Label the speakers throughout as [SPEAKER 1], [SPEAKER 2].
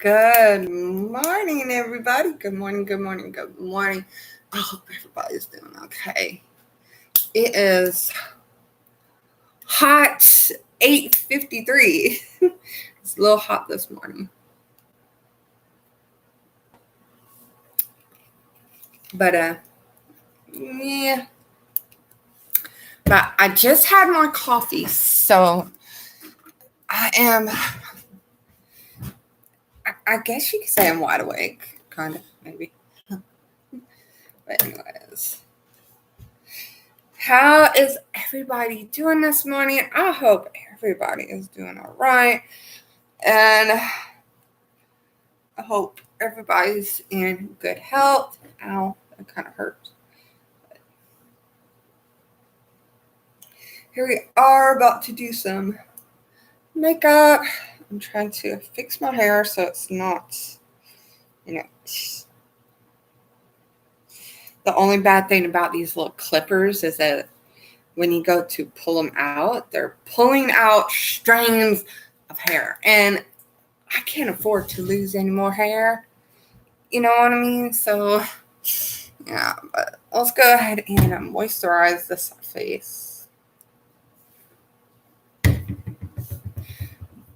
[SPEAKER 1] Good morning, everybody. Good morning, good morning, good morning. I hope everybody's doing okay. It is hot 8:53. It's a little hot this morning. But yeah. But I just had my coffee, so I guess you could say I'm wide awake, kind of, maybe. But anyways. How is everybody doing this morning? I hope everybody is doing all right. And I hope everybody's in good health. Ow, that kind of hurts. Here we are about to do some makeup. I'm trying to fix my hair so it's not, the only bad thing about these little clippers is that when you go to pull them out, they're pulling out strands of hair. And I can't afford to lose any more hair. You know what I mean? So, yeah, but let's go ahead and moisturize this face.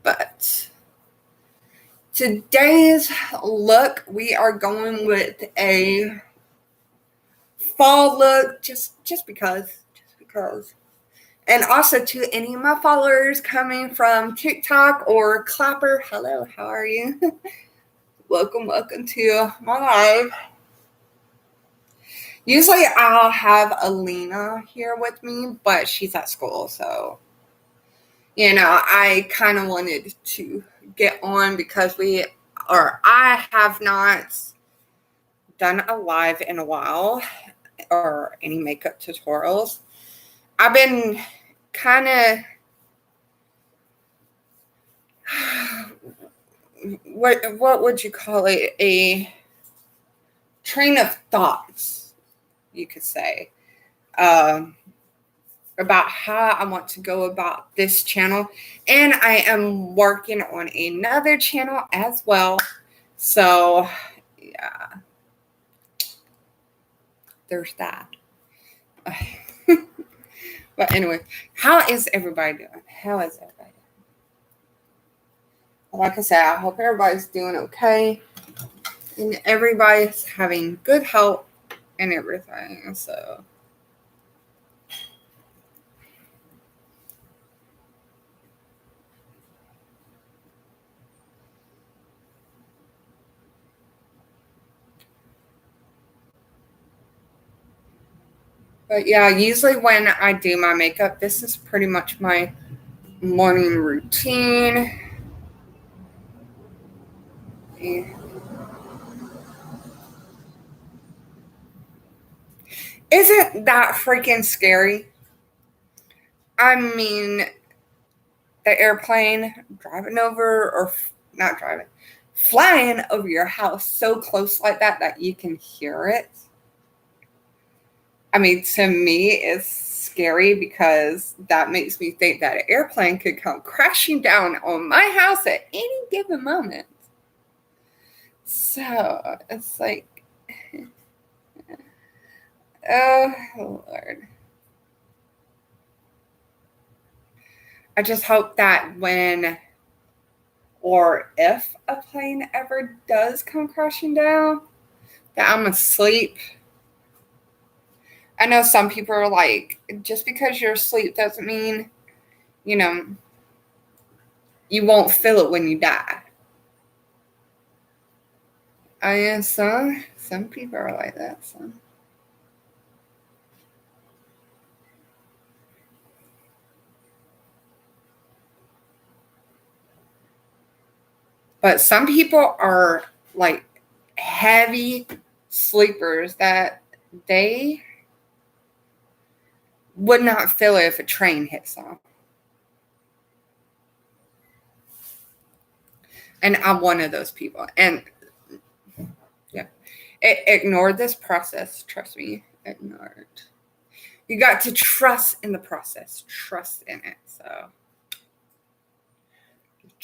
[SPEAKER 1] But today's look, we are going with a fall look just because. And also to any of my followers coming from TikTok or Clapper, hello, how are you? Welcome to my live. Usually I'll have Alina here with me, but she's at school, so I kind of wanted to get on because I have not done a live in a while or any makeup tutorials. I've been kind of what would you call it? A train of thoughts, you could say, about how I want to go about this channel. And I am working on another channel as well. So, yeah. There's that. But anyway, how is everybody doing? Like I said, I hope everybody's doing okay. And everybody's having good health and everything. So. But yeah, usually when I do my makeup, this is pretty much my morning routine. Isn't that freaking scary? I mean, the airplane flying over your house so close like that you can hear it. I mean, to me, it's scary because that makes me think that an airplane could come crashing down on my house at any given moment. So it's like, oh, Lord. I just hope that when or if a plane ever does come crashing down, that I'm asleep. I know some people are like, just because you're asleep doesn't mean, you won't feel it when you die. I mean, some people are like that, so. But some people are like heavy sleepers that they would not feel it if a train hits them. And I'm one of those people. And yeah, ignore this process. Trust me, ignore it. You got to trust in the process. Trust in it. So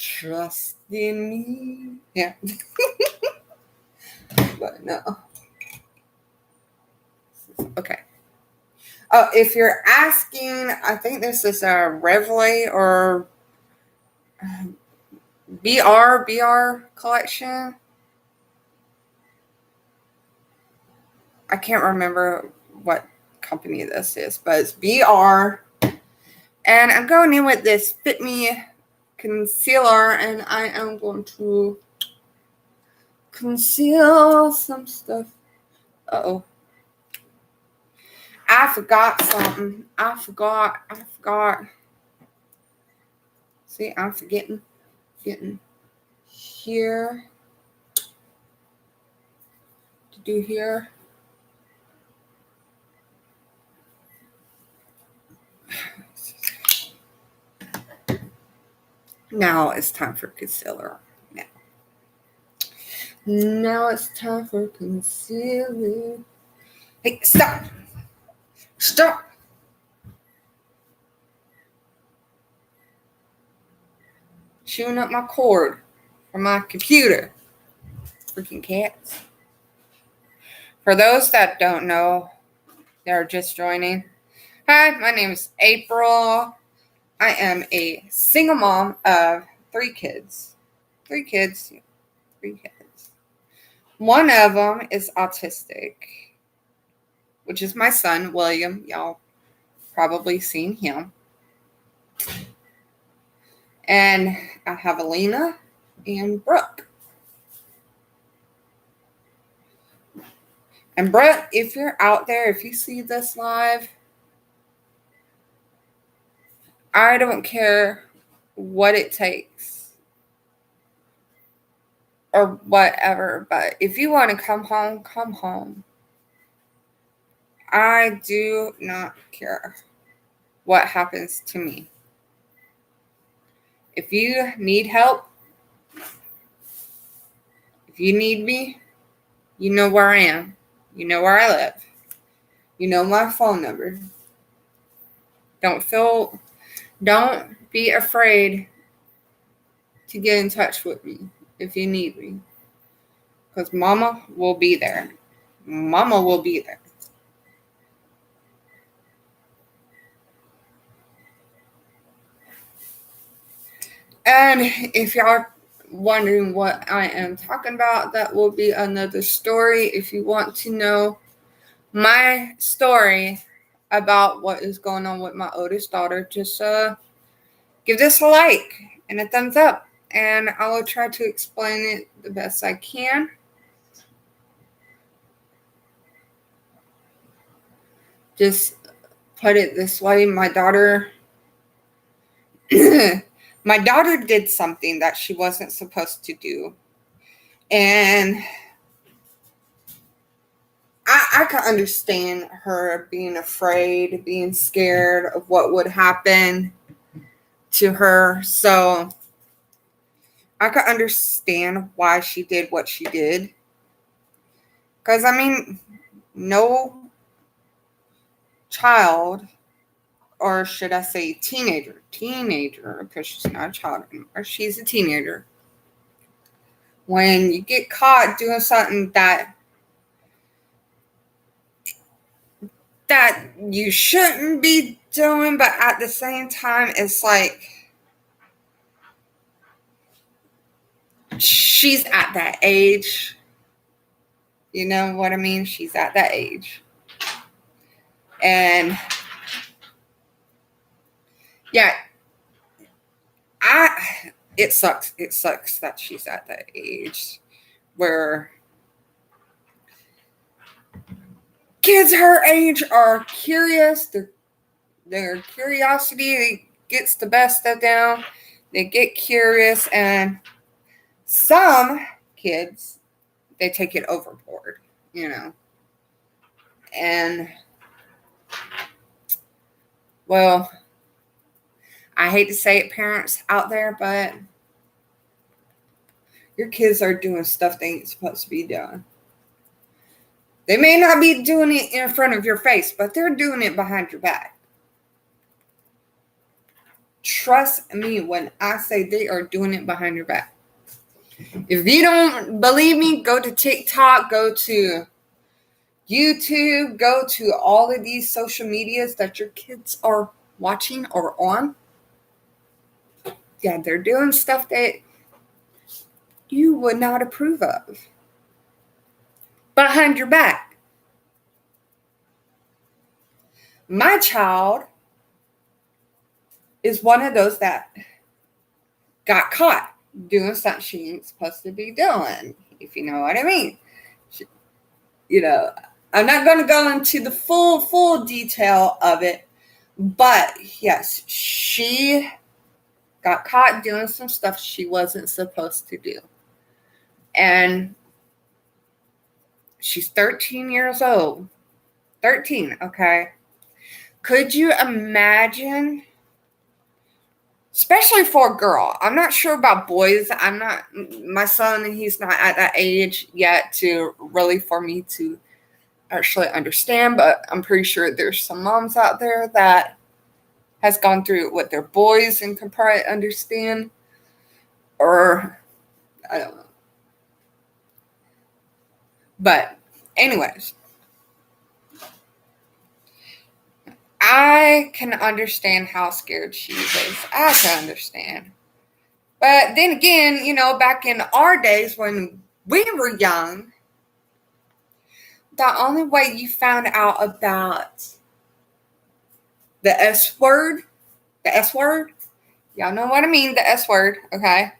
[SPEAKER 1] Trust in me. Yeah. But no. Okay. Oh, if you're asking, I think this is a Revlay or BR collection. I can't remember what company this is, but it's BR. And I'm going in with this Fit Me concealer, and I am going to conceal some stuff. Uh-oh. I forgot something. I forgot. See, I'm forgetting. Getting here. To do here. Now it's time for concealer. Now it's time for concealer. Hey, stop. Stop. Chewing up my cord from my computer. Freaking cats. For those that don't know, they're just joining. Hi, my name is April. I am a single mom of 3 kids. 3 kids. 3 kids. One of them is autistic, which is my son, William. Y'all probably seen him. And I have Alina and Brooke. And Brooke, if you're out there, if you see this live, I don't care what it takes or whatever, but if you want to come home, come home. I do not care what happens to me. If you need help, if you need me, you know where I am. You know where I live. You know my phone number. Don't be afraid to get in touch with me if you need me. Because Mama will be there. Mama will be there. And if y'all are wondering what I am talking about, that will be another story. If you want to know my story about what is going on with my oldest daughter, just give this a like and a thumbs up, and I will try to explain it the best I can. Just put it this way, my daughter did something that she wasn't supposed to do. And I can understand her being afraid, being scared of what would happen to her. So I can understand why she did what she did. Because, I mean, no child, or should I say teenager, because she's not a child anymore, she's a teenager. When you get caught doing something that you shouldn't be doing, but at the same time, it's like, she's at that age. You know what I mean? She's at that age. And yeah, it sucks. It sucks that she's at that age where kids her age are curious. Their curiosity gets the best of them. They get curious, and some kids, they take it overboard, you know. And, well, I hate to say it, parents out there, but your kids are doing stuff they ain't supposed to be doing. They may not be doing it in front of your face, but they're doing it behind your back. Trust me when I say they are doing it behind your back. If you don't believe me, go to TikTok, go to YouTube, go to all of these social medias that your kids are watching or on. Yeah, they're doing stuff that you would not approve of behind your back. My child is one of those that got caught doing something she ain't supposed to be doing, if you know what I mean. I'm not going to go into the full detail of it, but yes, she got caught doing some stuff she wasn't supposed to do. And she's 13 years old. 13, okay? Could you imagine, especially for a girl? I'm not sure about boys. My son, he's not at that age yet to really for me to actually understand, but I'm pretty sure there's some moms out there that has gone through it with their boys and can probably understand, or I don't know. But anyways, I can understand how scared she is. I can understand. But then again, back in our days when we were young, the only way you found out about the S word, y'all know what I mean, the S word, okay?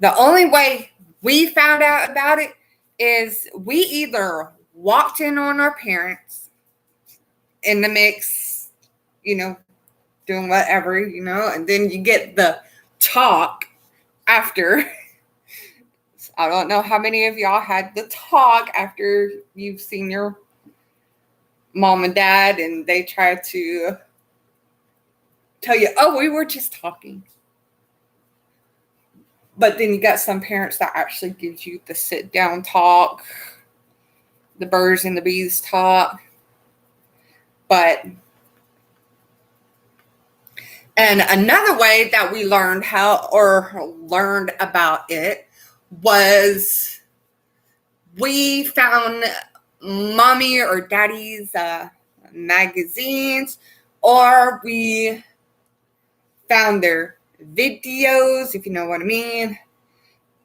[SPEAKER 1] The only way we found out about it is we either walked in on our parents in the mix, doing whatever, and then you get the talk after. I don't know how many of y'all had the talk after you've seen your mom and dad and they try to tell you, oh, we were just talking. But then you got some parents that actually gives you the sit down talk, the birds and the bees talk. And another way that we learned about it was we found mommy or daddy's magazines, or we found their videos, if you know what I mean,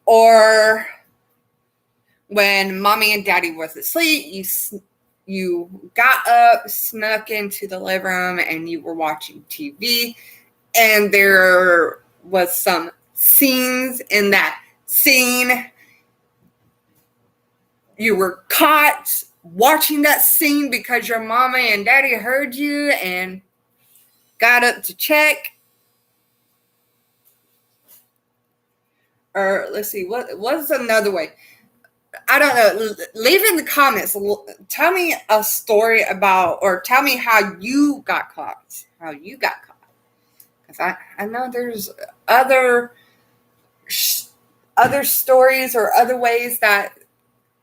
[SPEAKER 1] or when mommy and daddy was asleep, you got up, snuck into the living room, and you were watching TV, and there was some scenes in that scene. You were caught watching that scene because your mama and daddy heard you and got up to check. Or let's see, what's another way? I don't know. Leave in the comments. Tell me a story about, or tell me how you got caught. Because I know there's other stories or other ways that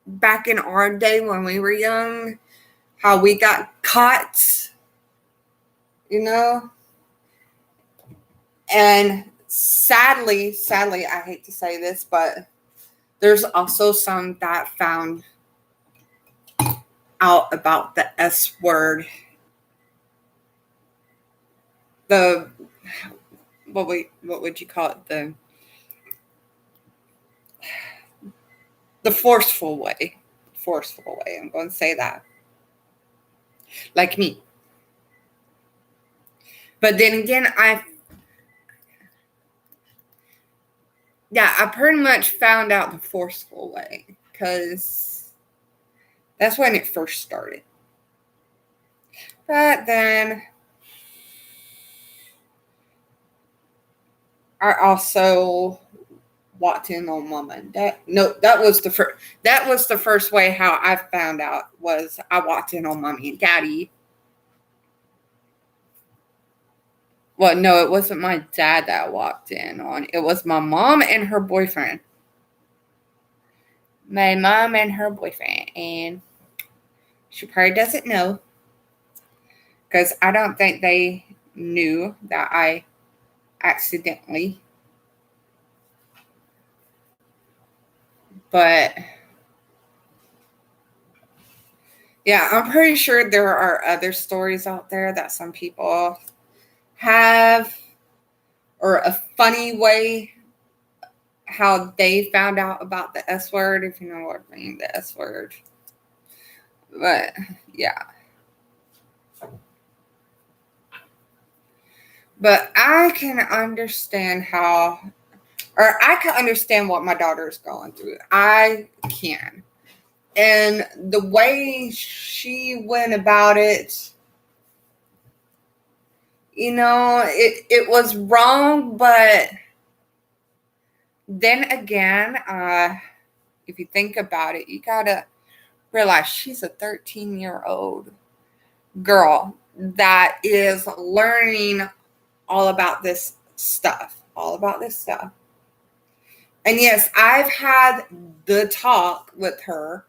[SPEAKER 1] back in our day when we were young, how we got caught, And sadly, I hate to say this, but there's also some that found out about the S word. What would you call it? The forceful way. I'm going to say that. Like me. But then again, I pretty much found out the forceful way because that's when it first started. But then I also walked in on mom and dad. No, that was the first way how I found out was I walked in on mommy and daddy. Well, no, it wasn't my dad that I walked in on. It was my mom and her boyfriend. My mom and her boyfriend. And she probably doesn't know. Because I don't think they knew that I accidentally. But yeah, I'm pretty sure there are other stories out there that some people have, or a funny way how they found out about the S word, if you know what I mean, the S word. But yeah. But I can understand I can understand what my daughter is going through. I can. And the way she went about it, it was wrong, but then again, if you think about it, you gotta realize she's a 13-year-old girl that is learning all about this stuff. And yes, I've had the talk with her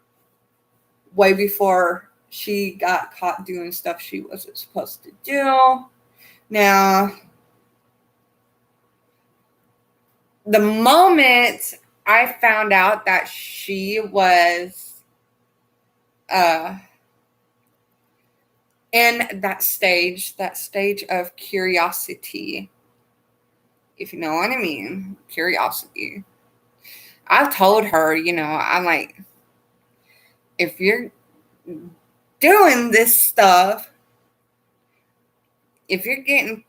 [SPEAKER 1] way before she got caught doing stuff she wasn't supposed to do. Now, the moment I found out that she was in that stage of curiosity, if you know what I mean, curiosity, I've told her, I'm like, if you're doing this stuff, if you're getting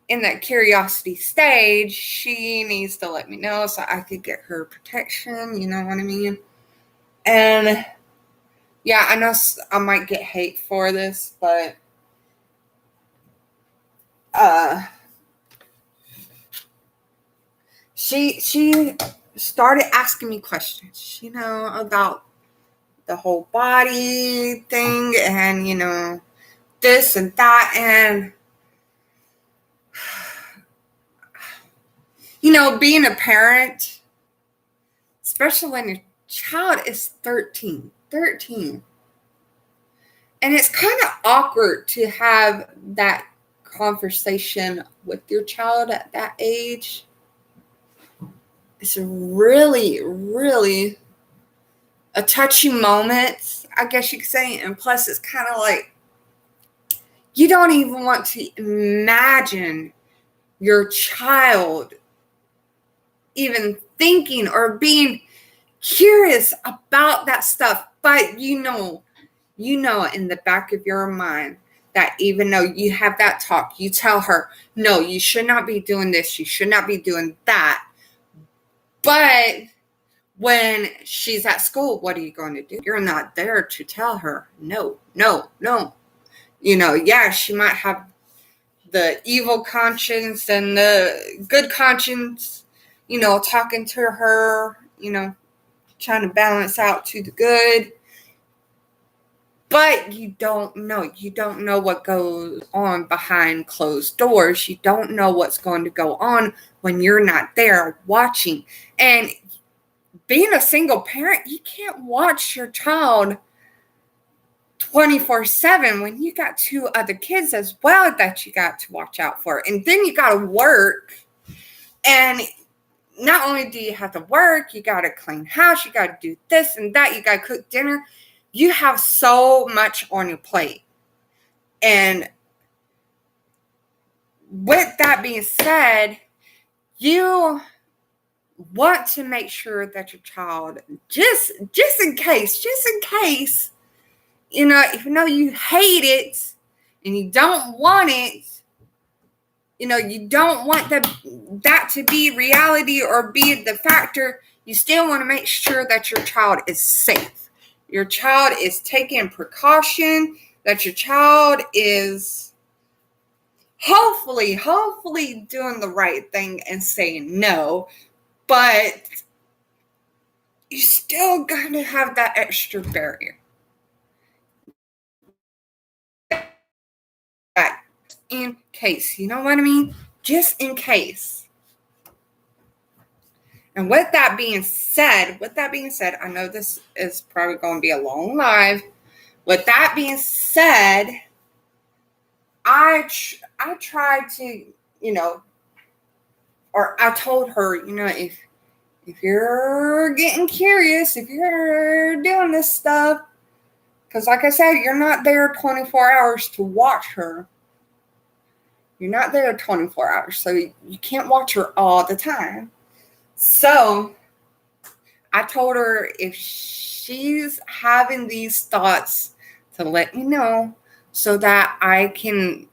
[SPEAKER 1] in that curiosity stage, she needs to let me know so I could get her protection, you know what I mean? And yeah, I know I might get hate for this, but she started asking me questions, about the whole body thing and this and that, and being a parent, especially when your child is 13, and it's kind of awkward to have that conversation with your child at that age. It's really, really a touchy moment, I guess you could say. And plus, it's kind of like you don't even want to imagine your child even thinking or being curious about that stuff. But you know in the back of your mind that even though you have that talk, you tell her, no, you should not be doing this, you should not be doing that. But when she's at school, what are you going to do? You're not there to tell her, no. Yeah, she might have the evil conscience and the good conscience, talking to her, trying to balance out to the good. But you don't know. You don't know what goes on behind closed doors. You don't know what's going to go on when you're not there watching. And being a single parent, you can't watch your child 24/7 when you got 2 other kids as well that you got to watch out for. And then you got to work. And not only do you have to work, you got to clean house, you got to do this and that, you got to cook dinner. You have so much on your plate. And with that being said, you want to make sure that your child, just in case, even though you hate it and you don't want it, you don't want that to be reality or be the factor, you still want to make sure that your child is safe. Your child is taking precaution, that your child is hopefully doing the right thing and saying no, but you still gotta have that extra barrier. In case, you know what I mean? Just in case. And with that being said, I know this is probably going to be a long live. With that being said, I try to, or I told her, if you're getting curious, if you're doing this stuff, because like I said, you're not there 24 hours to watch her. You're not there 24 hours, so you can't watch her all the time. So I told her if she's having these thoughts to let me know so that I can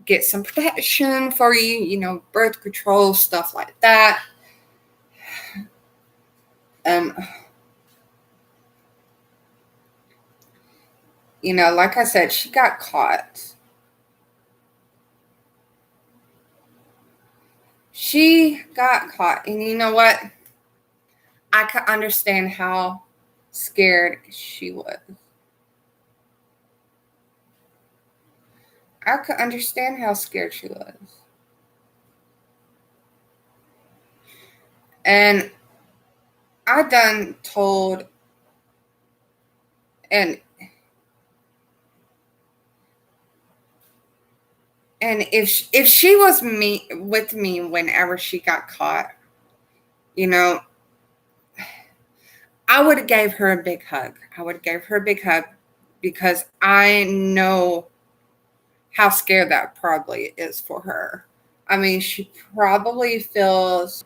[SPEAKER 1] get some protection for you, birth control, stuff like that. And, like I said, she got caught. She got caught. And you know what? I could understand how scared she was. I could understand how scared she was. And I done told, and if she was with me whenever she got caught, I would have gave her a big hug. I would have gave her a big hug because I know how scared that probably is for her. I mean, she probably feels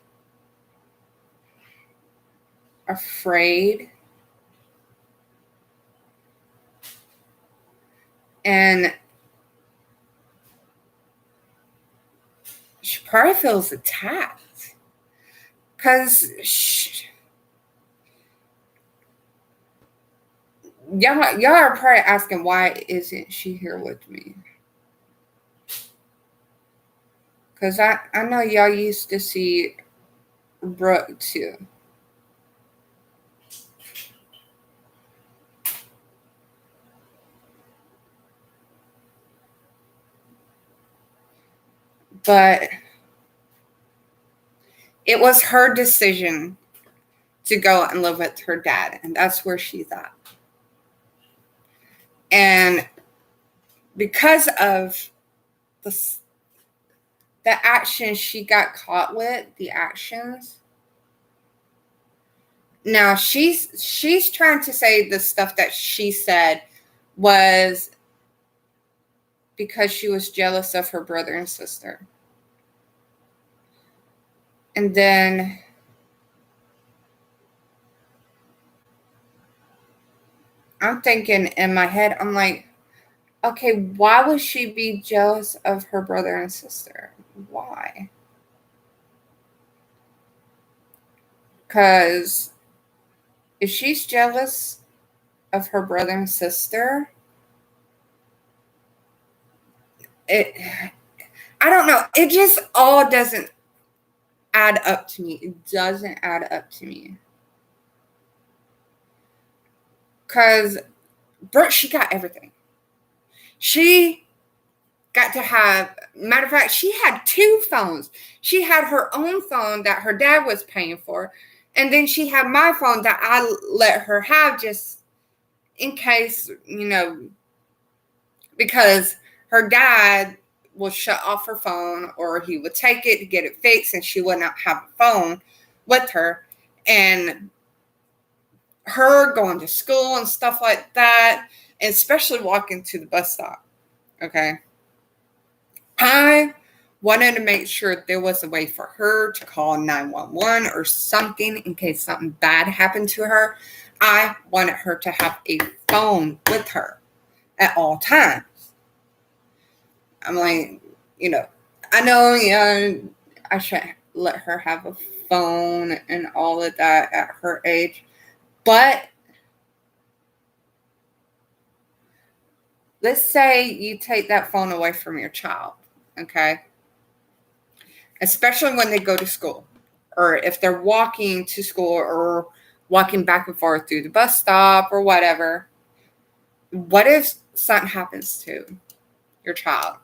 [SPEAKER 1] afraid. And she probably feels attacked. Because y'all are probably asking, why isn't she here with me? Because I know y'all used to see Brooke too. But it was her decision to go and live with her dad, and that's where she's at. And because of the actions she got caught with, the actions. Now she's trying to say the stuff that she said was because she was jealous of her brother and sister. And then I'm thinking in my head, I'm like, okay, why would she be jealous of her brother and sister? Why? Because if she's jealous of her brother and sister, I don't know. It just all doesn't add up to me. It doesn't add up to me. Because Brooke, she got everything. She got to have, matter of fact, she had 2 phones. She had her own phone that her dad was paying for. And then she had my phone that I let her have just in case, because her dad would shut off her phone or he would take it to get it fixed and she would not have a phone with her. And her going to school and stuff like that, and especially walking to the bus stop. Okay. I wanted to make sure there was a way for her to call 911 or something in case something bad happened to her. I wanted her to have a phone with her at all times. I'm like, I know, I should let her have a phone and all of that at her age. But let's say you take that phone away from your child, okay? Especially when they go to school or if they're walking to school or walking back and forth through the bus stop or whatever. What if something happens to your child?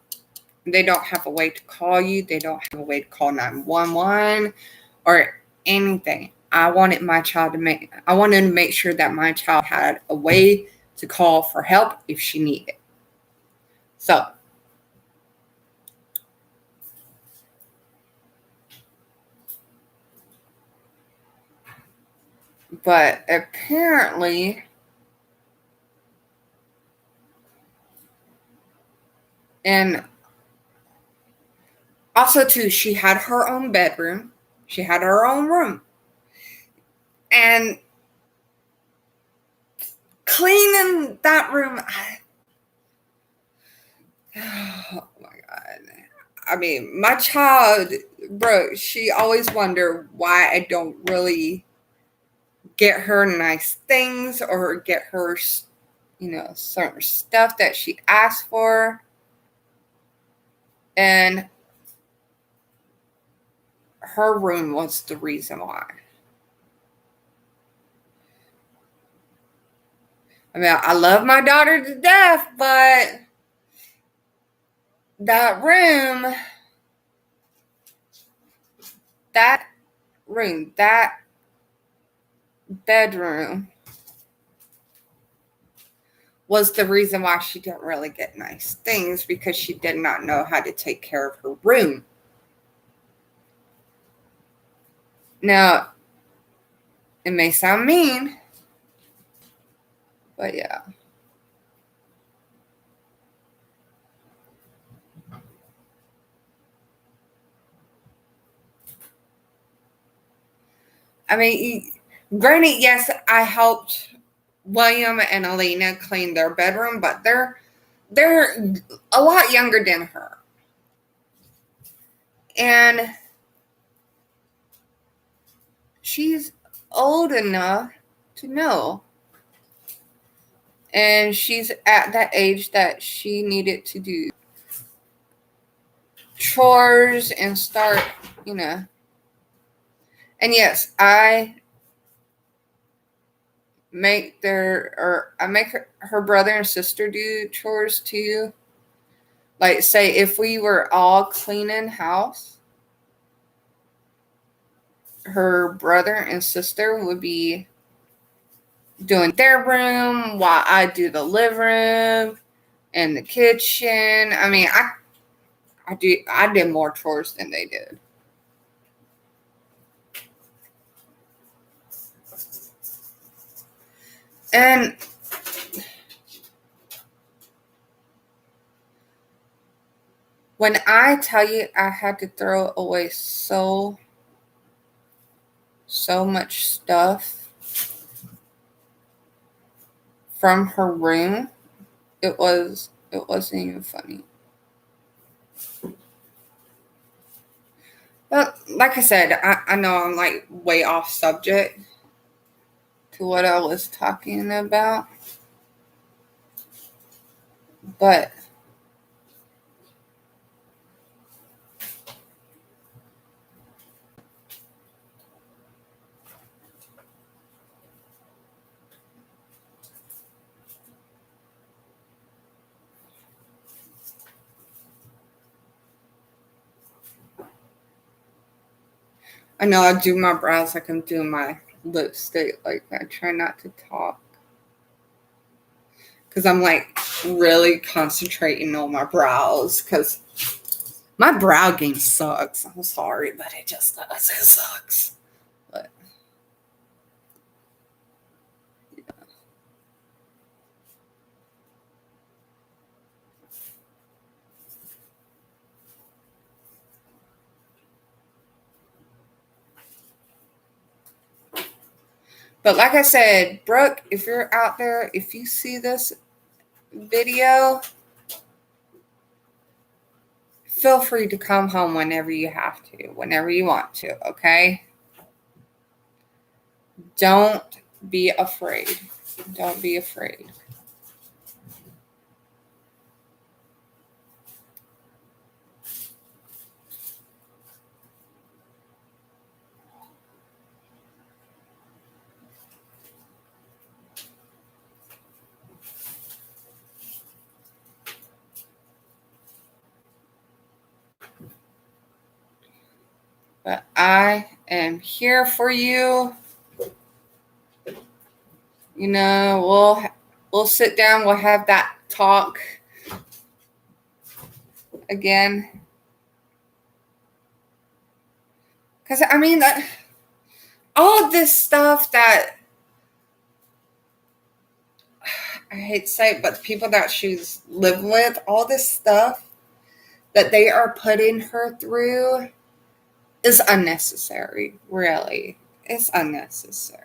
[SPEAKER 1] They don't have a way to call you. They don't have a way to call 911 or anything. I wanted to make sure that my child had a way to call for help if she needed. So But apparently, and also too, she had her own bedroom. She had her own room. And cleaning that room, oh my God. I mean, my child, bro, she always wondered why I don't really get her nice things or get her, certain stuff that she asked for. And her room was the reason why. I mean, I love my daughter to death, but that room, that that bedroom was the reason why she didn't really get nice things, because she did not know how to take care of her room. Now, it may sound mean, but yeah. I mean, granted, yes, I helped William and Alina clean their bedroom, but they're a lot younger than her. And she's old enough to know. And she's at that age that she needed to do chores and start, And yes, I make her brother and sister do chores too. Like, say if we were all cleaning house, her brother and sister would be doing their room while I do the living room and the kitchen. I mean, I did more chores than they did. And when I tell you I had to throw away so much stuff from her room, it wasn't even funny. But like I said, I know I'm like way off subject to what I was talking about. But I know I do my brows like I'm doing my lipstick. Like, I try not to talk, because I'm like really concentrating on my brows, because my brow game sucks. I'm sorry, but it just does. It sucks. But like I said, Brooke, if you're out there, if you see this video, feel free to come home whenever you have to, whenever you want to, okay? Don't be afraid. Don't be afraid. But I am here for you. We'll sit down. We'll have that talk again. Because I mean, all of this stuff that I hate to say it, but the people that she's living with, all this stuff that they are putting her through is unnecessary, really. It's unnecessary.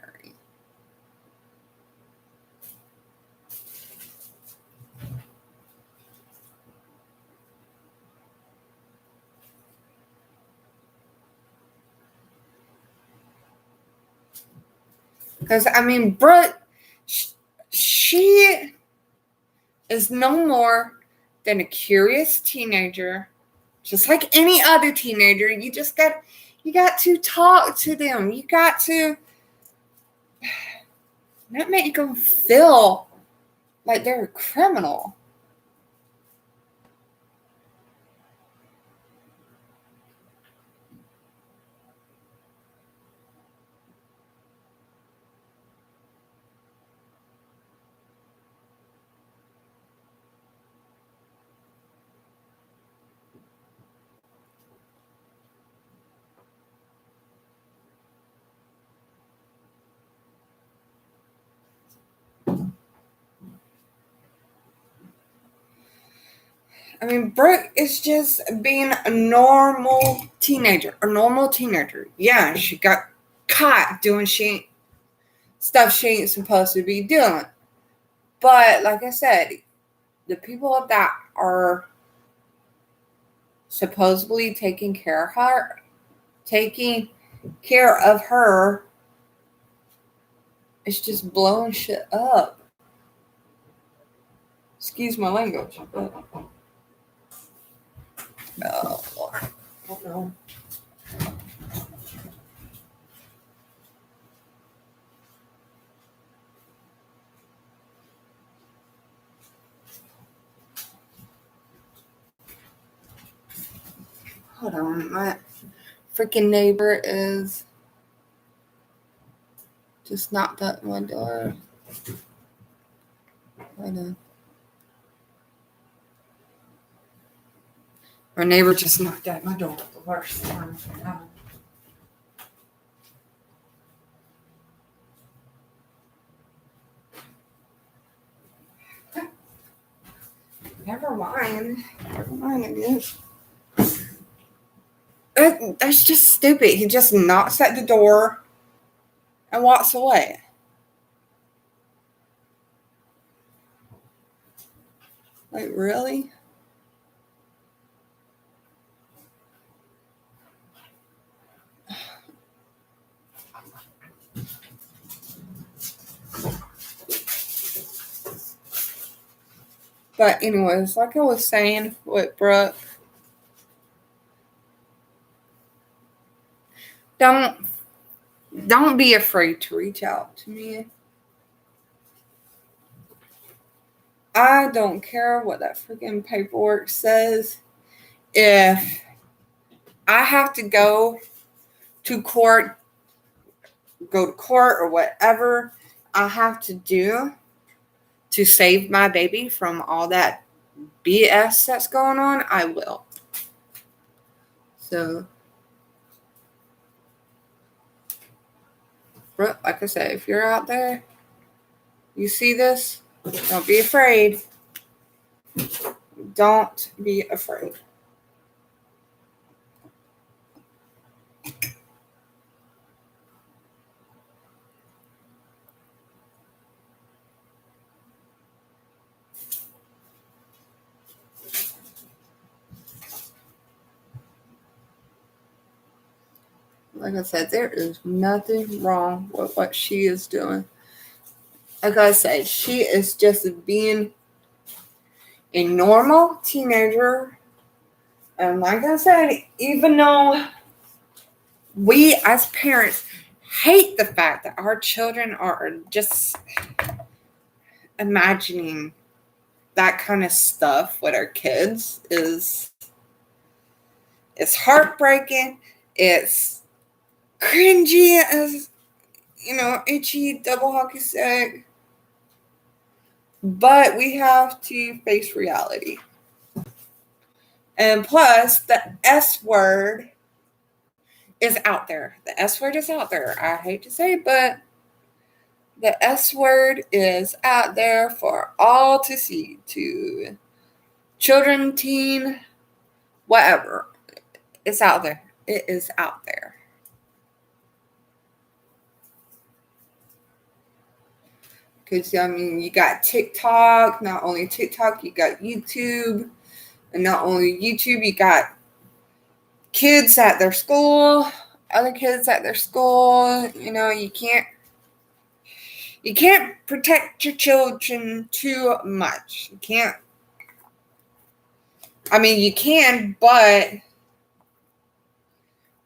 [SPEAKER 1] Because, I mean, Brooke, she is no more than a curious teenager, just like any other teenager. You got to talk to them. You got to not make them feel like they're a criminal. I mean, Brooke is just being a normal teenager. A normal teenager. Yeah, she got caught doing stuff she ain't supposed to be doing. But like I said, the people that are supposedly taking care of her is just blowing shit up. Excuse my language. But, oh, Lord. Oh, no. Hold on. My freaking neighbor is just knocked at my door. Hold on. Our neighbor just knocked at my door at the worst time. Never mind, I guess. That's just stupid. He just knocks at the door and walks away. Like, really? But anyways, like I was saying with Brooke, don't be afraid to reach out to me. I don't care what that freaking paperwork says. If I have to go to court or whatever I have to do to save my baby from all that BS that's going on, I will. So, like I said, if you're out there, you see this, don't be afraid. Don't be afraid. Like I said, there is nothing wrong with what she is doing. Like I said, she is just being a normal teenager. And like I said, even though we as parents hate the fact that our children are just imagining that kind of stuff with our kids, it's heartbreaking. It's cringy, as itchy double hockey stick. But we have to face reality. And plus, the S word is out there. The S word is out there. I hate to say it, but The S word is out there for all to see, to children, teen, whatever. It's out there. It is out there. Because, I mean, you got TikTok, not only TikTok, you got YouTube. And not only YouTube, you got kids at their school, other kids at their school. You know, you can't protect your children too much. You can't. I mean, you can, but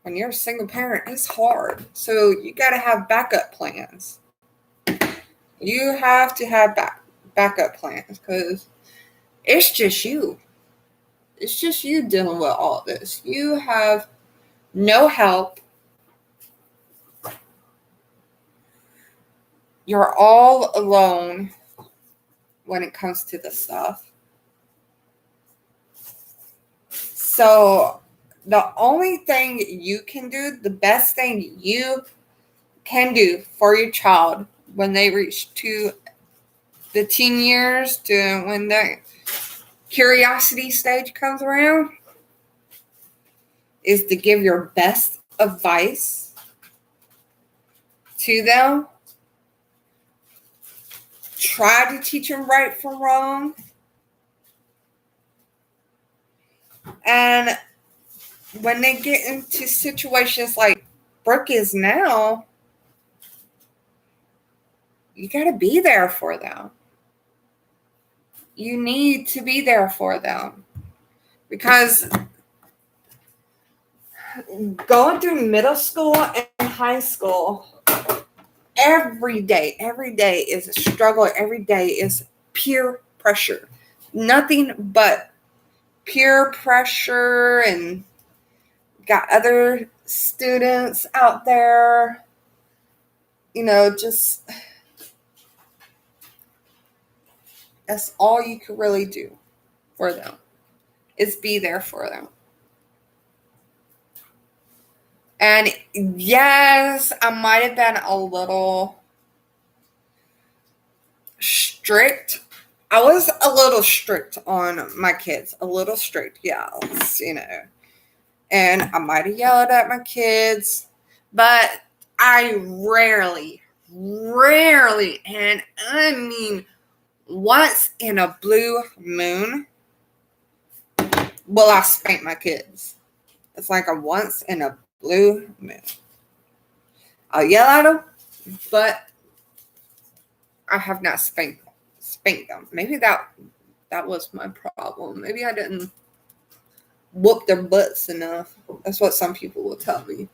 [SPEAKER 1] when you're a single parent, it's hard. So you got to have backup plans. You have to have backup plans because it's just you. It's just you dealing with all this. You have no help. You're all alone when it comes to this stuff. So the only thing you can do, the best thing you can do for your child when they reach to the teen years, to when the curiosity stage comes around, is to give your best advice to them. Try to teach them right from wrong. And when they get into situations like Brooke is now, you got to be there for them. You need to be there for them. Because going through middle school and high school, every day is a struggle. Every day is peer pressure. Nothing but peer pressure, and got other students out there, you know, just that's all you can really do for them is be there for them. And yes, I might have been a little strict. I was a little strict on my kids. A little strict, yes, you know. And I might have yelled at my kids. But I rarely, and I mean once in a blue moon, will I spank my kids. It's like a once in a blue moon. I'll yell at them, but I have not spanked them. Maybe that was my problem. Maybe I didn't whoop their butts enough. That's what some people will tell me.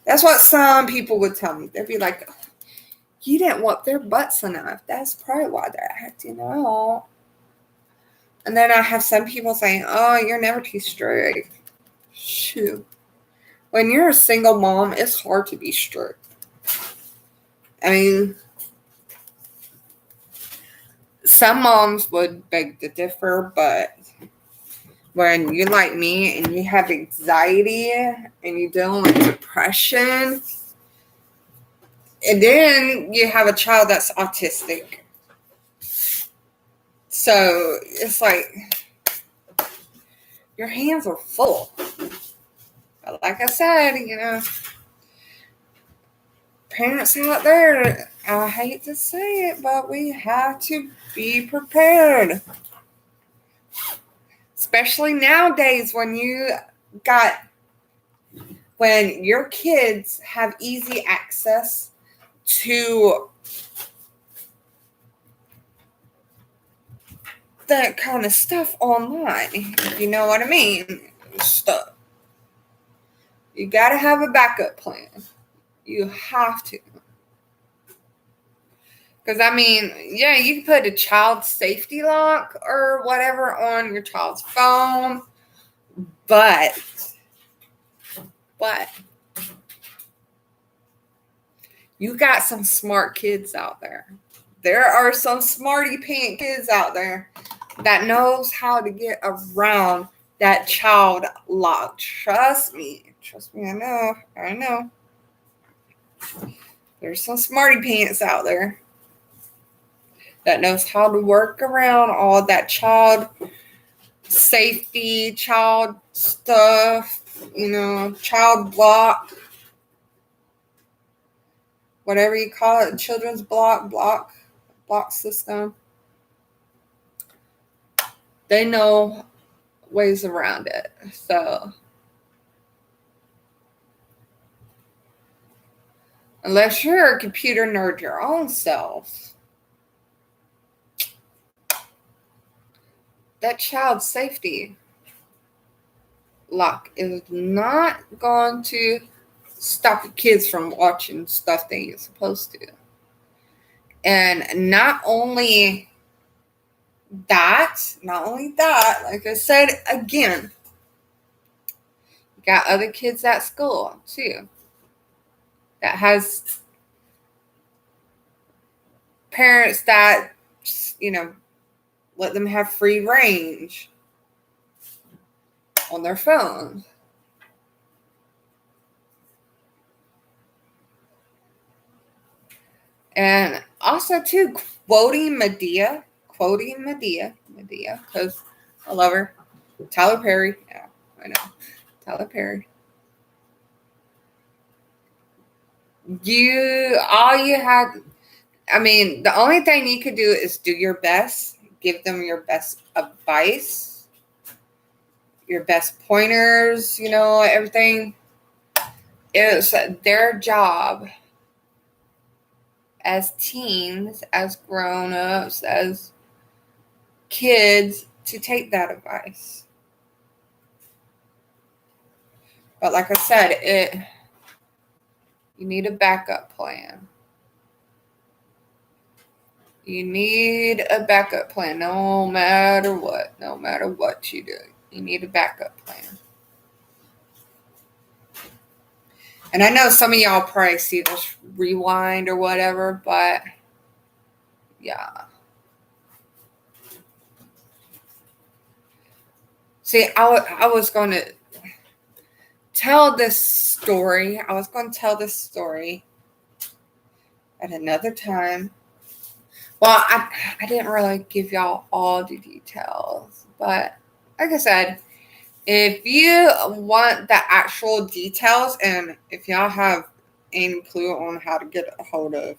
[SPEAKER 1] That's what some people would tell me. They'd be like, you didn't whoop their butts enough. That's probably why they're acting out. And then I have some people saying, oh, you're never too strict. Shoot. When you're a single mom, it's hard to be strict. I mean, some moms would beg to differ, but when you're like me and you have anxiety and you're dealing with depression, and then you have a child that's autistic. So it's like your hands are full. But like I said, you know, parents out there, I hate to say it, but we have to be prepared. Especially nowadays when your kids have easy access to that kind of stuff online, if you know what I mean. Stuff. You got to have a backup plan. You have to. Because, I mean, yeah, you can put a child safety lock or whatever on your child's phone, but you got some smart kids out there. There are some smarty pants kids out there that knows how to get around that child lock. Trust me, I know. There's some smarty pants out there that knows how to work around all that child safety, child stuff, child block, whatever you call it, children's block system. They know ways around it. So unless you're a computer nerd your own self, that child safety lock is not going to stop the kids from watching stuff they ain't supposed to. And not only that, like I said again, you got other kids at school too that has parents that, let them have free range on their phone. And also too, quoting Medea, because I love her. Tyler Perry, yeah, I know, Tyler Perry. The only thing you could do is do your best, give them your best advice, your best pointers, everything. It's their job as teens, as grown-ups, as kids to take that advice. But like I said, you need a backup plan. You need a backup plan no matter what you do. You need a backup plan. And I know some of y'all probably see this rewind or whatever, but yeah. See, I was going to tell this story. I was going to tell this story at another time. Well, I didn't really give y'all all the details, but like I said, if you want the actual details and if y'all have any clue on how to get a hold of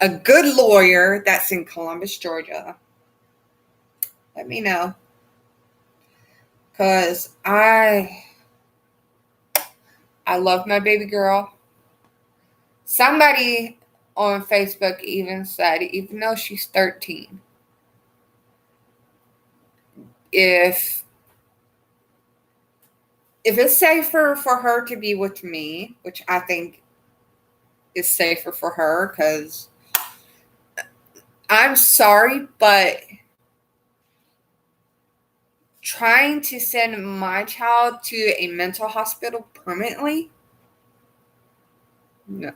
[SPEAKER 1] a good lawyer that's in Columbus, Georgia, let me know. Because I love my baby girl. Somebody on Facebook even said, even though she's 13, if it's safer for her to be with me, which I think is safer for her, because I'm sorry, but trying to send my child to a mental hospital permanently, no.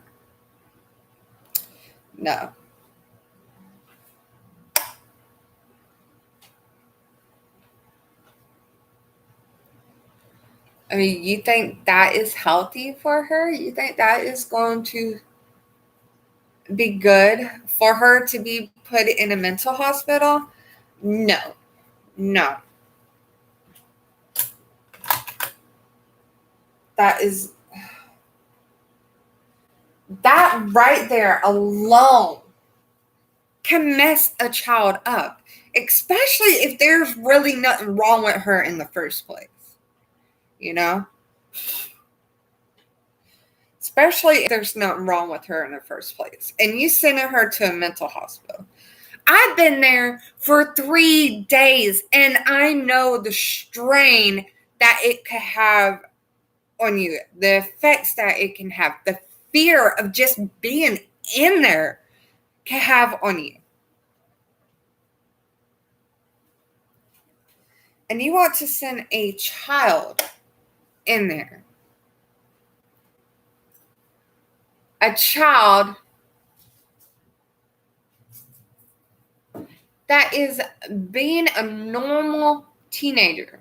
[SPEAKER 1] I mean, you think that is healthy for her? You think that is going to be good for her to be put in a mental hospital? No. That right there alone can mess a child up, especially if there's really nothing wrong with her in the first place. Especially if there's nothing wrong with her in the first place. And you sending her to a mental hospital. I've been there for 3 days, and I know the strain that it could have on you, the effects that it can have, the fear of just being in there can have on you. And you want to send a child in there. A child that is being a normal teenager.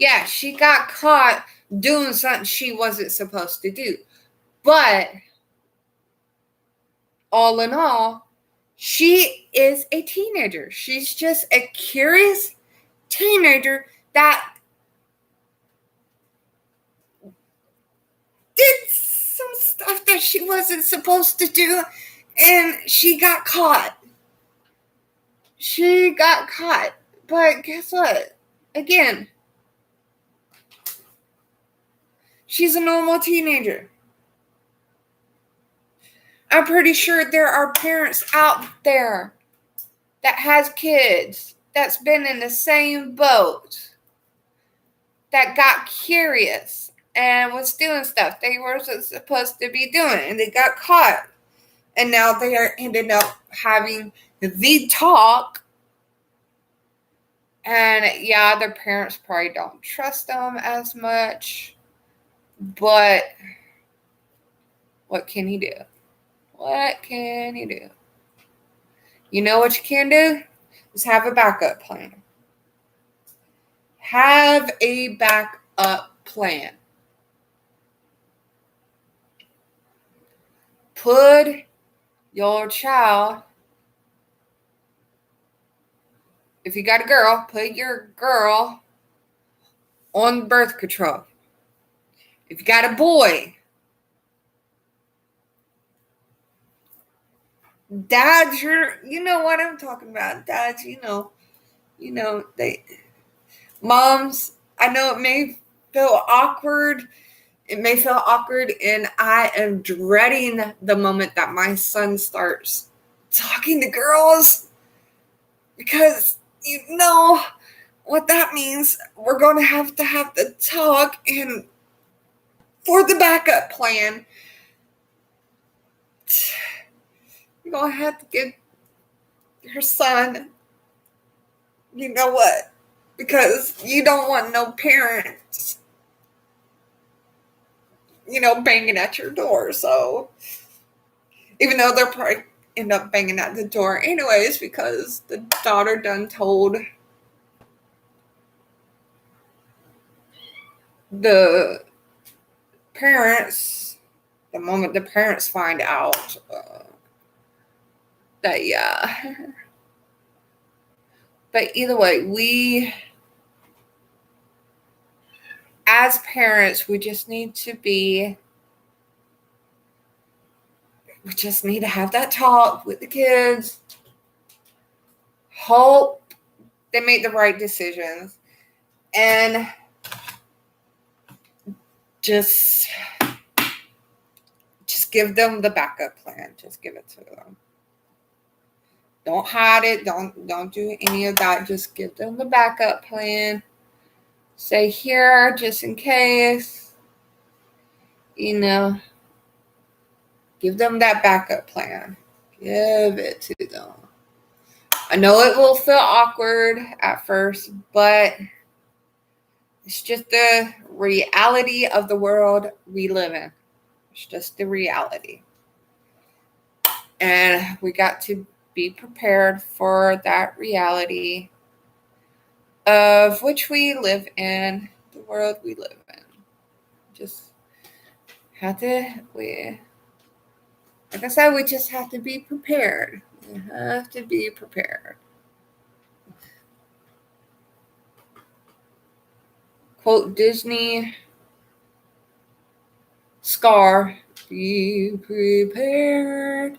[SPEAKER 1] Yeah, she got caught doing something she wasn't supposed to do. But all in all, she is a teenager. She's just a curious teenager that did some stuff that she wasn't supposed to do, and she got caught. She got caught. But guess what? Again, she's a normal teenager. I'm pretty sure there are parents out there that has kids that's been in the same boat that got curious and was doing stuff they weren't supposed to be doing, and they got caught, and now they are ended up having the talk. And yeah, their parents probably don't trust them as much, but what can he do? What can he do? You know what you can do? Is have a backup plan. Have a backup plan. Put your child, if you got a girl, put your girl on birth control. If you got a boy, dads, you know what I'm talking about. Dads, they, moms, I know it may feel awkward. It may feel awkward, and I am dreading the moment that my son starts talking to girls, because you know what that means. We're going to have the talk, and for the backup plan, you're going to have to give your son, you know what, because you don't want no parents, banging at your door. So even though they'll probably end up banging at the door anyways, because the daughter done told the parents, the moment the parents find out that, yeah. But either way, we, as parents, we just need to have that talk with the kids. Hope they make the right decisions. And just give them the backup plan. Just give it to them. Don't hide it. Don't do any of that. Just give them the backup plan. Say here, just in case. Give them that backup plan. Give it to them. I know it will feel awkward at first, but it's just the reality of the world we live in. It's just the reality. And we got to be prepared for that reality of which we live in, the world we live in. Just have to, like I said, we just have to be prepared. We have to be prepared. Quote Disney Scar, be prepared.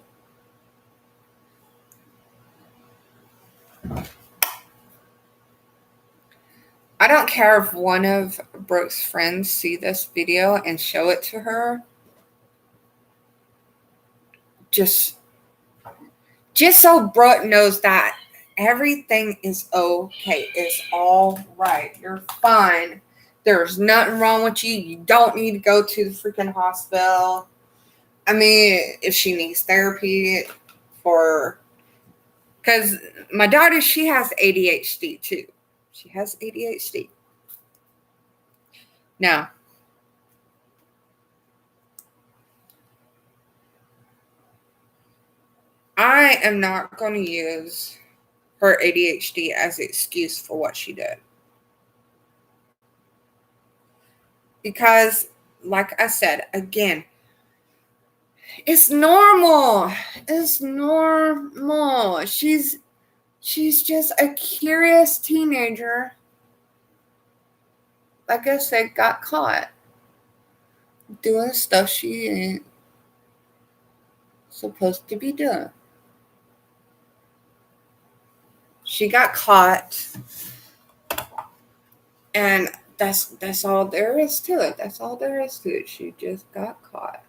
[SPEAKER 1] I don't care if one of Brooke's friends see this video and show it to her. Just so Brooke knows that everything is okay. It's all right. You're fine. There's nothing wrong with you. You don't need to go to the freaking hospital. I mean, if she needs therapy because my daughter, she has ADHD too. She has ADHD. Now, I am not going to use her ADHD as an excuse for what she did. because, like I said, again, it's normal. It's normal. She's just a curious teenager. Like I said, got caught doing stuff she ain't supposed to be doing. She got caught, and that's all there is to it. That's all there is to it. She just got caught.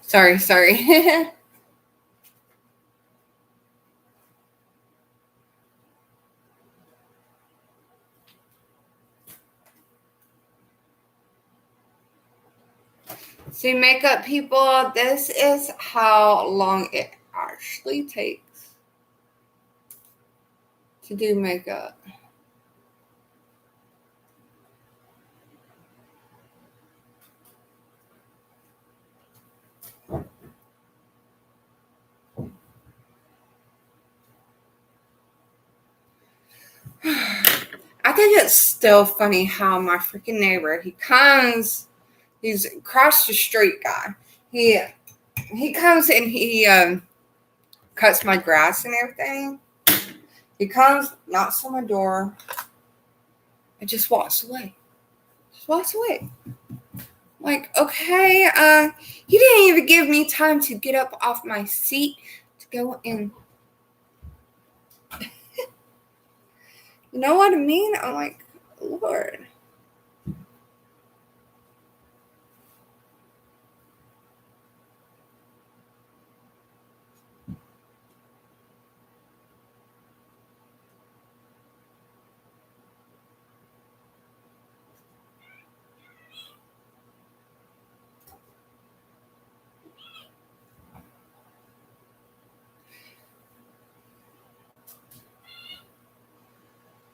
[SPEAKER 1] Sorry. See, makeup people, this is how long it actually takes to do makeup. I think it's still funny how my freaking neighbor, he's across the street guy. He comes and he cuts my grass and everything. He comes, knocks on my door, and just walks away. Just walks away. Like, okay, he didn't even give me time to get up off my seat to go in. You know what I mean? I'm like, Lord.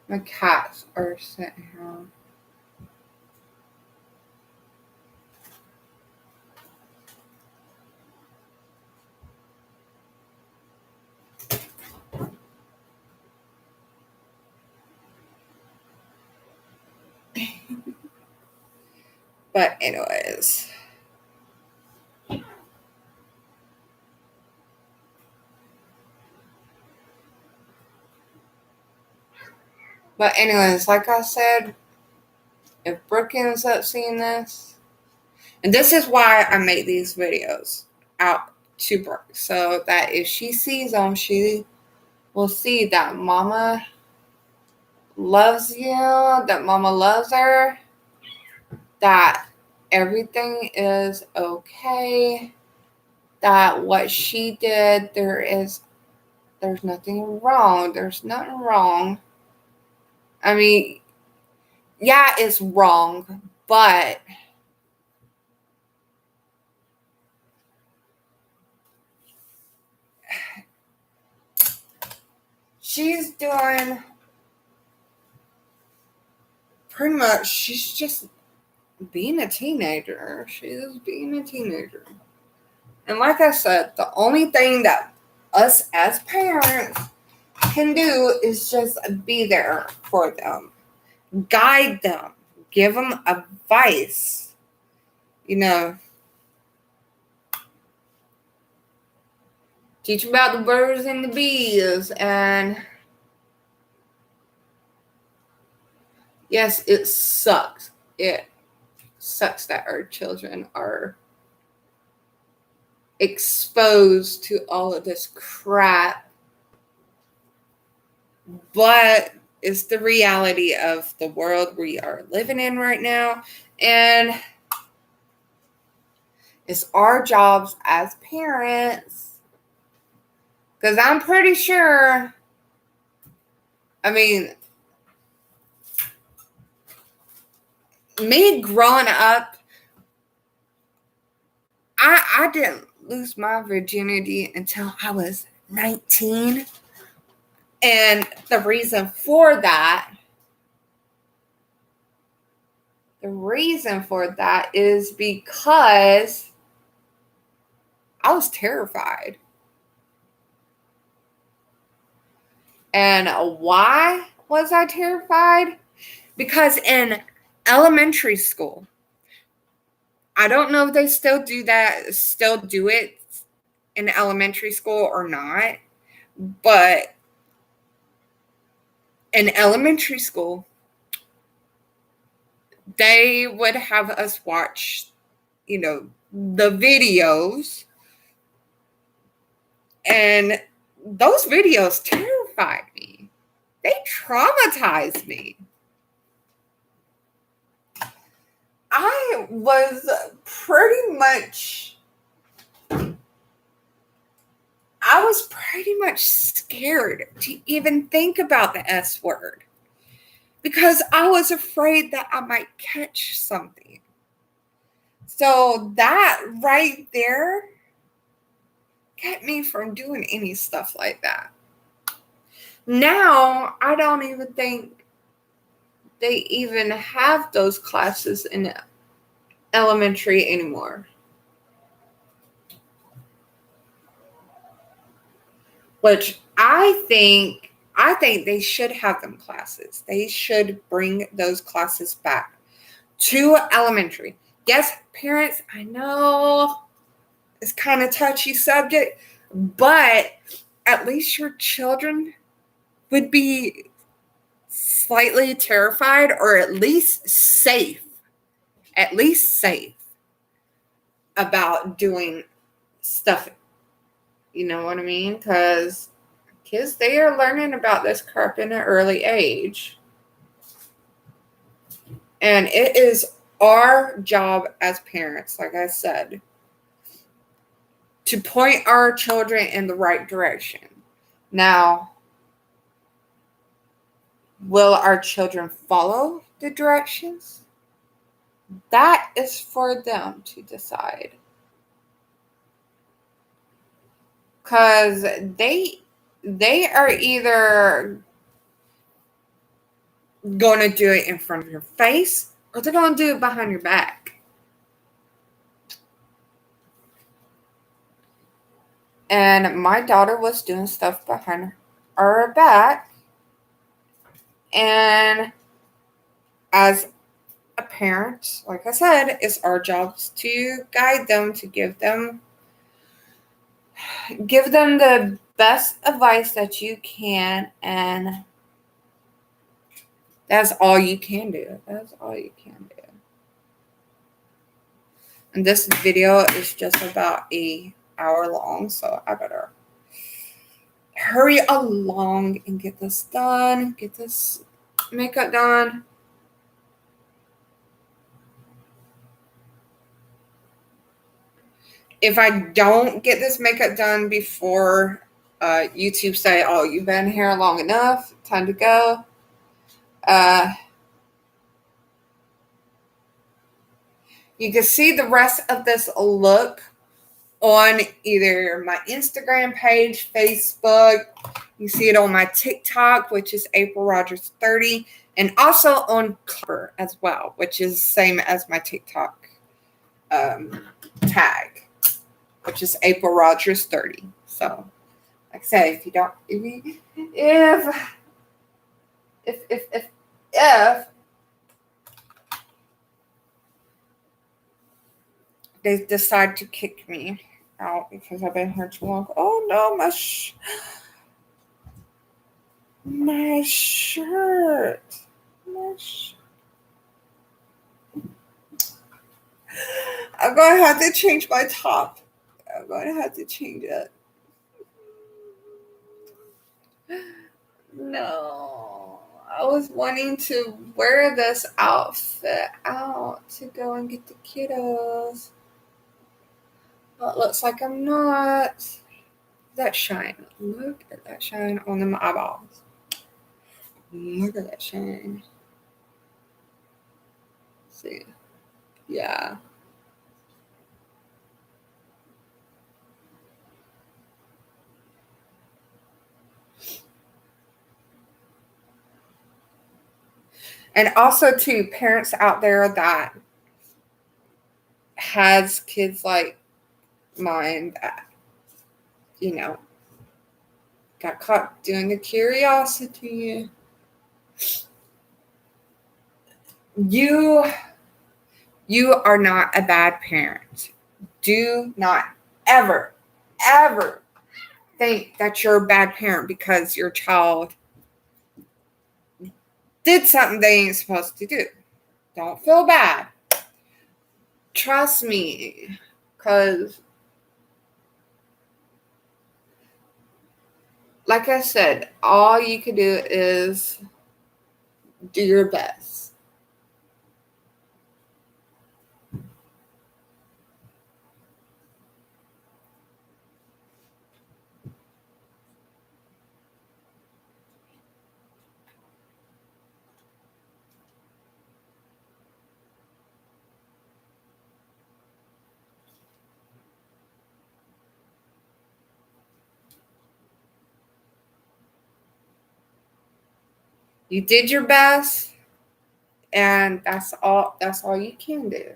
[SPEAKER 1] My cats are sitting here. But anyways. Like I said, if Brooke ends up seeing this, and this is why I make these videos out to Brooke, so that if she sees them, she will see that Mama loves you, that Mama loves her, that everything is okay, that what she did, there's nothing wrong. There's nothing wrong. I mean, yeah, it's wrong, but she's doing pretty much, she's just being a teenager. She is being a teenager. And like I said, the only thing that us as parents can do is just be there for them, guide them, give them advice, teach them about the birds and the bees. And yes, it sucks. It sucks that our children are exposed to all of this crap, but it's the reality of the world we are living in right now. And it's our jobs as parents, because I'm pretty sure, I mean, me growing up, I didn't lose my virginity until I was 19. And the reason for that is because I was terrified. And why was I terrified? Because in elementary school, I don't know if they still do it in elementary school or not, but in elementary school, they would have us watch, the videos, and those videos terrified me. They traumatized me. I was pretty much scared to even think about the S word, because I was afraid that I might catch something. So that right there kept me from doing any stuff like that. Now, I don't even think they even have those classes in elementary anymore. Which I think they should have them classes. They should bring those classes back to elementary. Yes, parents, I know it's kind of touchy subject, but at least your children would be slightly terrified, or at least safe about doing stuff. You know what I mean? Because kids, they are learning about this crap in an early age. And it is our job as parents, like I said, to point our children in the right direction. Now, will our children follow the directions? That is for them to decide. Because they are either going to do it in front of your face, or they're going to do it behind your back. And my daughter was doing stuff behind her back. And as a parent, like I said, it's our jobs to guide them, to give them the best advice that you can, and that's all you can do. And this video is just about an hour long, so I better hurry along and get this done, get this makeup done. if I don't get this makeup done before YouTube say, oh, you've been here long enough, time to go, you can see the rest of this look on either my Instagram page, Facebook. You see it on my TikTok, which is April Rogers 30, and also on Clever as well, which is same as my TikTok tag, which is April Rogers 30. So, like I say, if you don't, if they decide to kick me out because I've been here too long, oh no, my shirt. I'm going to have to change my top. I'm going to have to change it. No. I was wanting to wear this outfit out to go and get the kiddos. But it looks like I'm not. That shine. Look at that shine on them eyeballs. Look at that shine. See. Yeah. And also, too, parents out there that has kids like mine that, got caught doing the curiosity. You are not a bad parent. Do not ever, ever think that you're a bad parent because your child did something they ain't supposed to do. Don't feel bad. Trust me, because, like I said, all you can do is do your best. You did your best, and that's all you can do.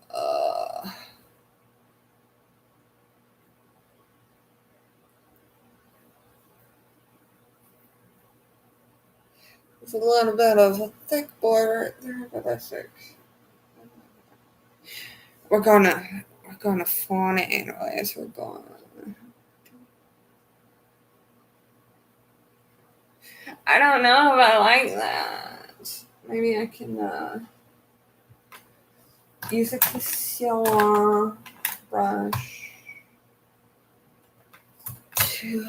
[SPEAKER 1] Uh, There's a little bit of a thick border right there, but that's it. We're gonna fawn it anyways. We're going. I don't know if I like that. Maybe I can use a concealer brush to.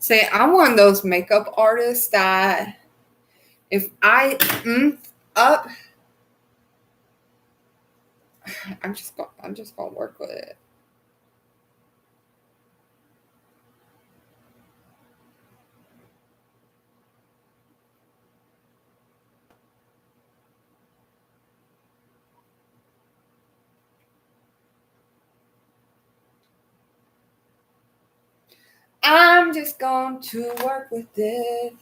[SPEAKER 1] Say, I'm one of those makeup artists that if I up, I'm just gonna work with it. I'm just going to work with it.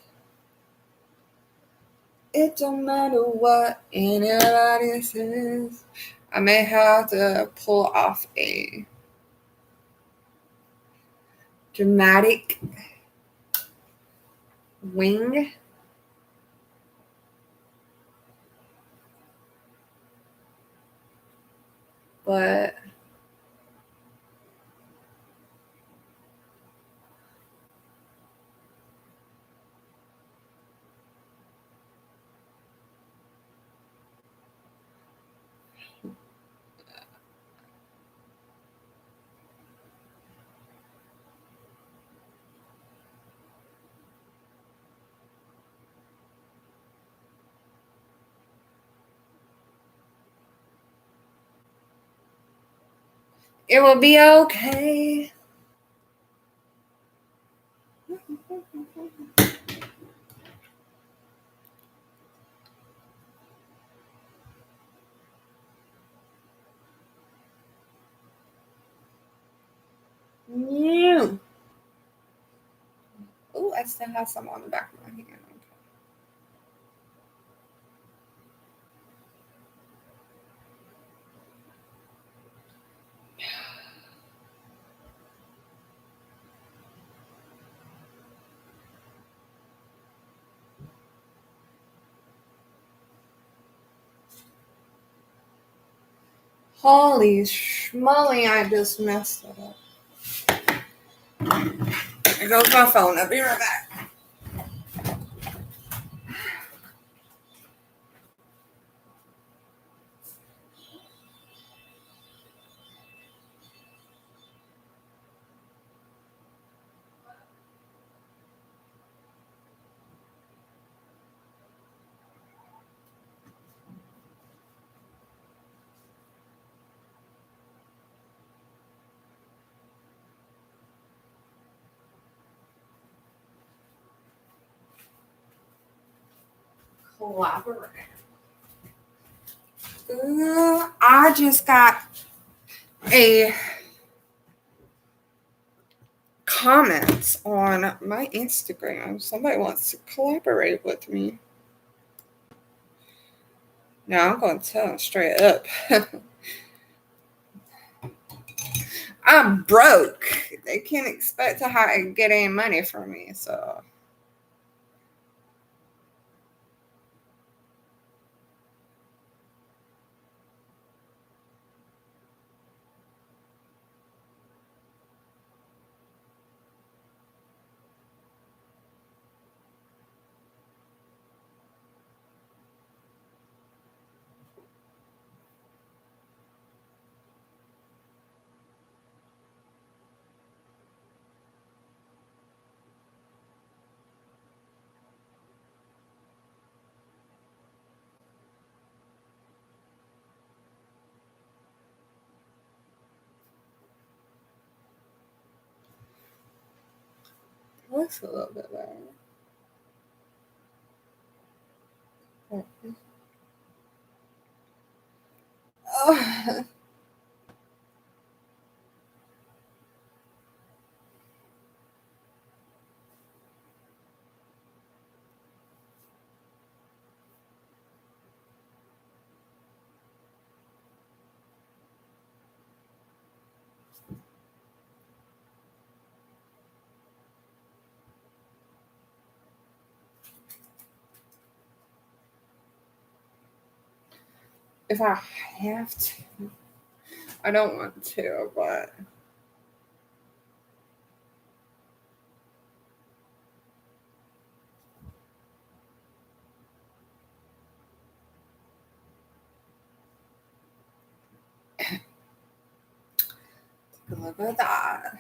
[SPEAKER 1] It don't matter what anybody says. I may have to pull off a dramatic wing. But it will be okay. No. Oh, I still have some on the back of my hand. Holy schmoly, I just messed it up. There goes my phone. I'll be right back. Collaborate. I just got a comment on my Instagram. Somebody wants to collaborate with me. Now I'm going to tell them straight up. I'm broke. They can't expect to get any money from me. So it looks a little bit better. Oh. If I have to, I don't want to, but look at that.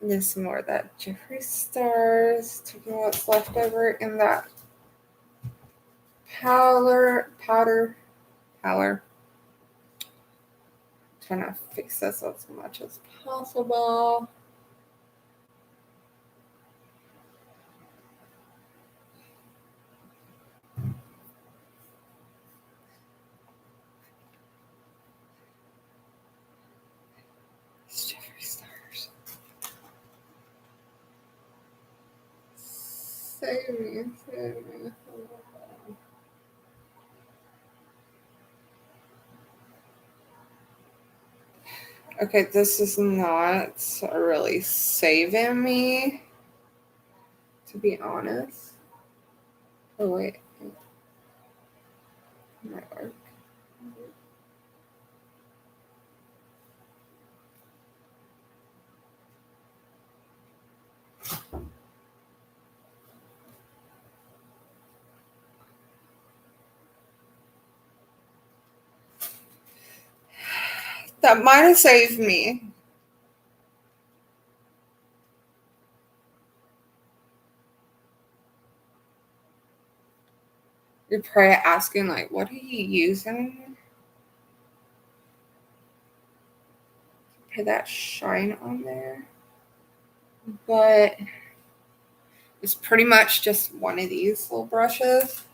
[SPEAKER 1] There's some more of that Jeffree Stars. Taking what's left over in that powder. Trying to fix this up as much as possible. It's Jeffree Stars. Save me. Okay, this is not really saving me, to be honest. Oh, wait. It might work. That might have saved me. You're probably asking, like, what are you using? Put that shine on there. But it's pretty much just one of these little brushes.